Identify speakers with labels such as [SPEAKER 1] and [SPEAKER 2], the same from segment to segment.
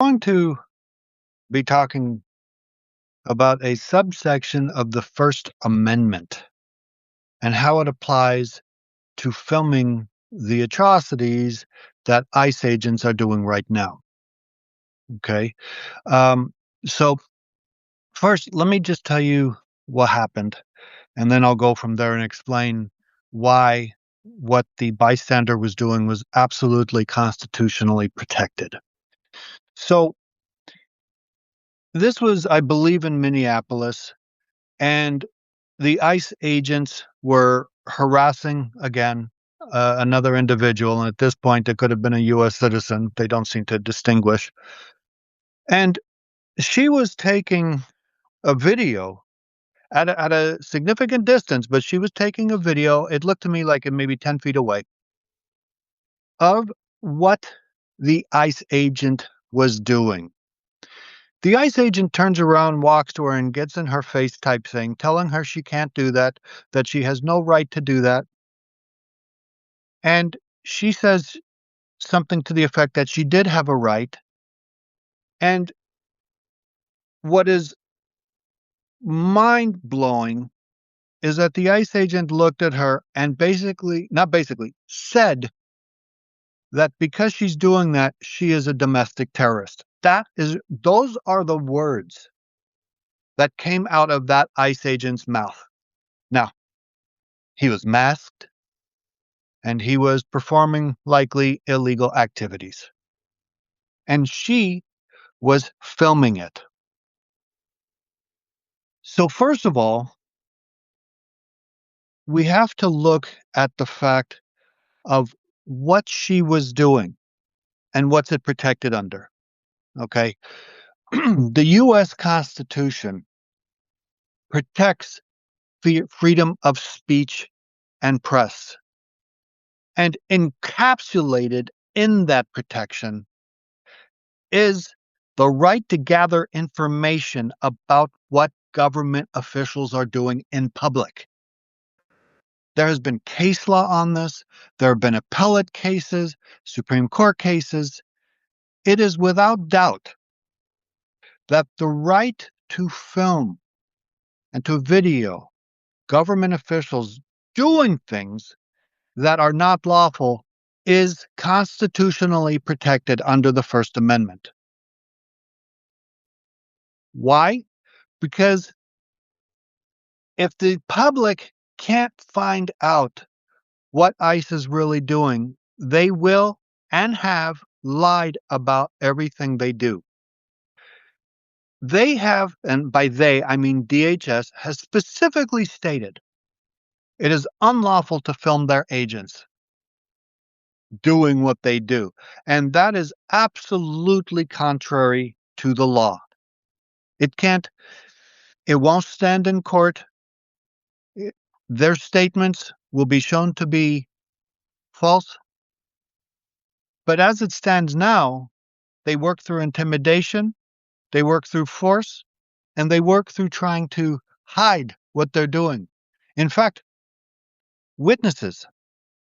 [SPEAKER 1] going to be talking about a subsection of the First Amendment and how it applies to filming the atrocities that ICE agents are doing right now. Okay. Um, so, first, let me just tell you what happened, and then I'll go from there and explain why what the bystander was doing was absolutely constitutionally protected. So, this was, I believe, in Minneapolis, and the ICE agents were harassing again another individual. And at this point, it could have been a U.S. citizen. They don't seem to distinguish. And she was taking a video at a significant distance, but she was taking a video. It looked to me like it maybe 10 feet away of what the ICE agent was doing. The ICE agent turns around, walks to her, and gets in her face type thing, telling her she can't do that she has no right to do that. And she says something to the effect that she did have a right. And what is mind blowing is that the ICE agent looked at her and not basically, said that because she's doing that, she is a domestic terrorist. Those are the words that came out of that ICE agent's mouth. Now, he was masked and he was performing likely illegal activities. And she was filming it. So first of all, we have to look at the fact of what she was doing and what's it protected under. Okay. The US Constitution protects freedom of speech and press. And encapsulated in that protection is the right to gather information about what government officials are doing in public. There has been case law on this. There have been appellate cases, Supreme Court cases. It is without doubt that the right to film and to video government officials doing things that are not lawful is constitutionally protected under the First Amendment. Why? Because if the public can't find out what ICE is really doing, they will and have lied about everything they do. They have, and by they, I mean DHS, has specifically stated it is unlawful to film their agents doing what they do. And that is absolutely contrary to the law. It won't stand in court. Their statements will be shown to be false. But as it stands now, they work through intimidation, they work through force, and they work through trying to hide what they're doing. In fact, witnesses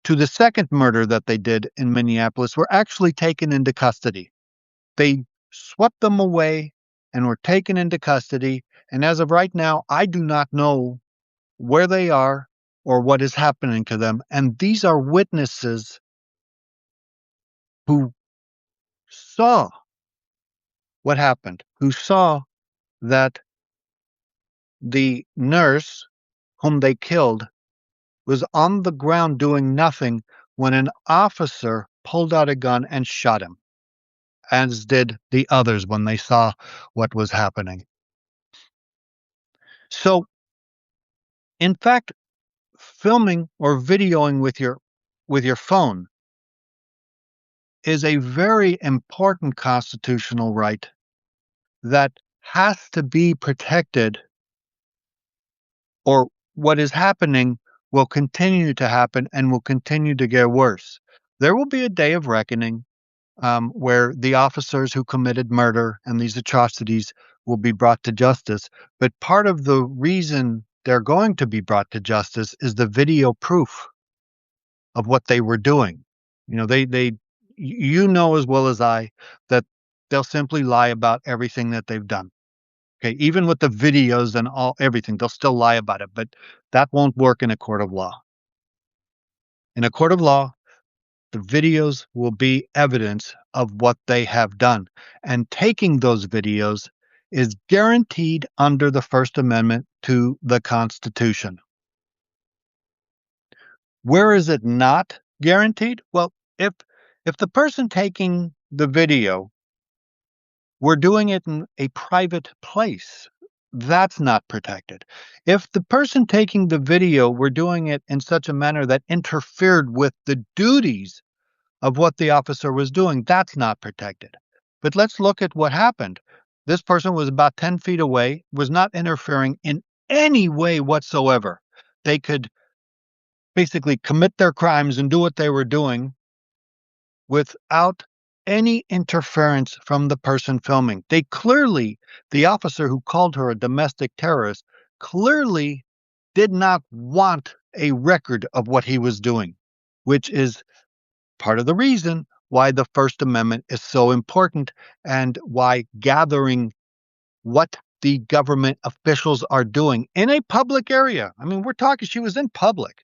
[SPEAKER 1] to the second murder that they did in Minneapolis were actually taken into custody. They swept them away and were taken into custody. And as of right now, I do not know where they are or what is happening to them. And these are witnesses who saw what happened, who saw that the nurse whom they killed was on the ground doing nothing when an officer pulled out a gun and shot him, as did the others when they saw what was happening. So, in fact, filming or videoing with your phone is a very important constitutional right that has to be protected, or what is happening will continue to happen and will continue to get worse. There will be a day of reckoning where the officers who committed murder and these atrocities will be brought to justice. But part of the reason they're going to be brought to justice is the video proof of what they were doing. You know, you know as well as I that they'll simply lie about everything that they've done. Okay, even with the videos and all everything, they'll still lie about it, but that won't work in a court of law. In a court of law, the videos will be evidence of what they have done, and taking those videos is guaranteed under the First Amendment to the Constitution. Where is it not guaranteed? Well, if the person taking the video were doing it in a private place, that's not protected. If the person taking the video were doing it in such a manner that interfered with the duties of what the officer was doing, that's not protected. But let's look at what happened. This person was about 10 feet away, was not interfering in any way whatsoever. They could basically commit their crimes and do what they were doing without any interference from the person filming. The officer who called her a domestic terrorist, clearly did not want a record of what he was doing, which is part of the reason why the First Amendment is so important and why gathering what the government officials are doing in a public area. I mean, we're talking, she was in public.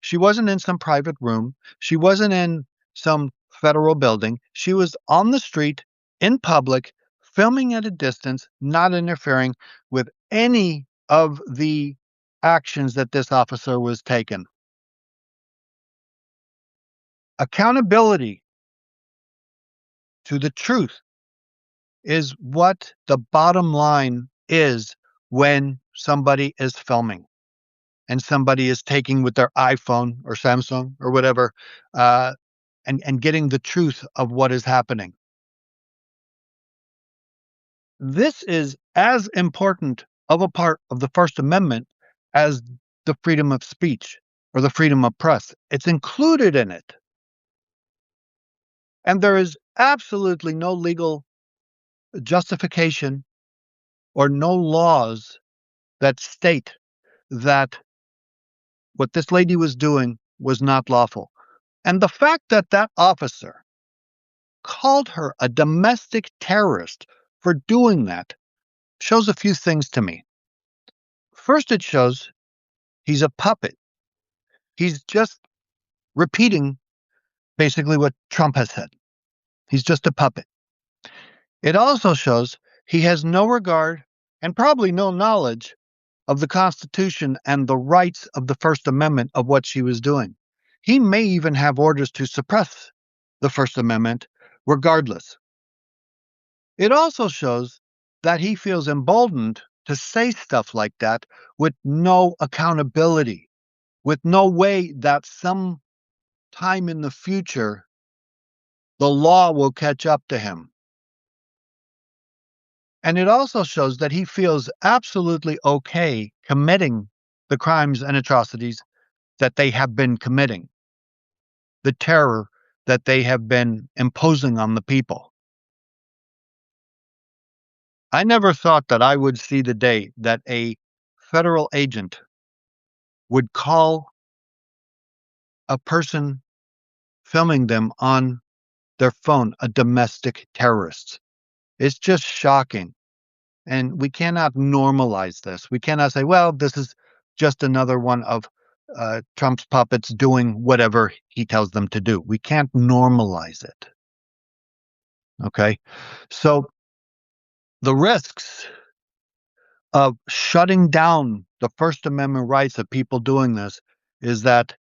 [SPEAKER 1] She wasn't in some private room. She wasn't in some federal building. She was on the street in public, filming at a distance, not interfering with any of the actions that this officer was taking. Accountability to the truth is what the bottom line is when somebody is filming and somebody is taking with their iPhone or Samsung or whatever, and getting the truth of what is happening. This is as important of a part of the First Amendment as the freedom of speech or the freedom of press. It's included in it. And there is absolutely no legal justification or no laws that state that what this lady was doing was not lawful. And the fact that that officer called her a domestic terrorist for doing that shows a few things to me. First, it shows he's a puppet. He's just repeating basically what Trump has said. He's just a puppet. It also shows he has no regard and probably no knowledge of the Constitution and the rights of the First Amendment of what she was doing. He may even have orders to suppress the First Amendment regardless. It also shows that he feels emboldened to say stuff like that with no accountability, with no way that some time in the future the law will catch up to him. And it also shows that he feels absolutely okay committing the crimes and atrocities that they have been committing, the terror that they have been imposing on the people. I never thought that I would see the day that a federal agent would call a person filming them on their phone a domestic terrorist. It's just shocking. And we cannot normalize this. We cannot say, well, this is just another one of Trump's puppets doing whatever he tells them to do. We can't normalize it. Okay? So the risks of shutting down the First Amendment rights of people doing this is that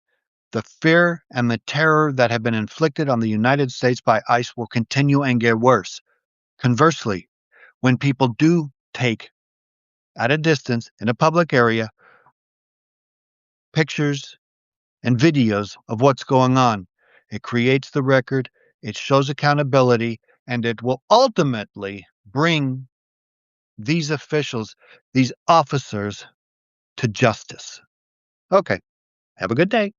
[SPEAKER 1] the fear and the terror that have been inflicted on the United States by ICE will continue and get worse. Conversely, when people do take at a distance in a public area pictures and videos of what's going on, it creates the record, it shows accountability, and it will ultimately bring these officials, these officers, to justice. Okay, have a good day.